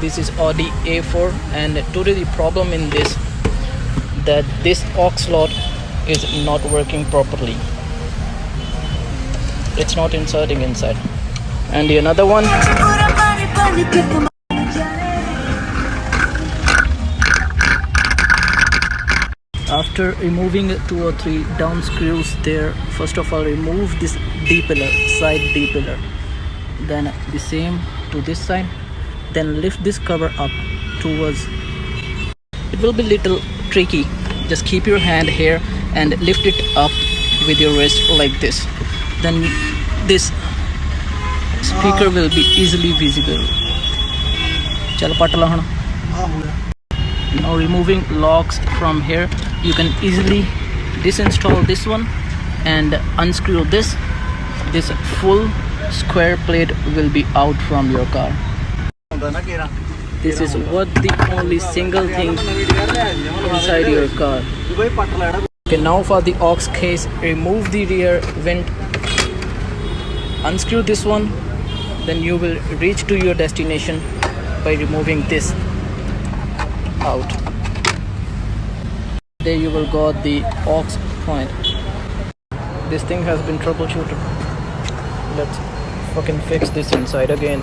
this is Audi A4, and today the problem in this that this aux slot is not working properly. It's not inserting inside. And the another one, after removing 2 or 3 down screws there, first of all remove this D pillar, side D pillar, then the same to this side, then lift this cover up towards. It will be little tricky, just keep your hand here and lift it up with your wrist like this, then this speaker will be easily visible. Now removing locks from here, you can easily disinstall this one and unscrew this full square plate will be out from your car. This is what the only single thing inside your car. Okay, now for the aux case, remove the rear vent, unscrew this one, then you will reach to your destination by removing this out. There you will got the aux point. This thing has been troubleshooted. Let's fucking fix this inside again.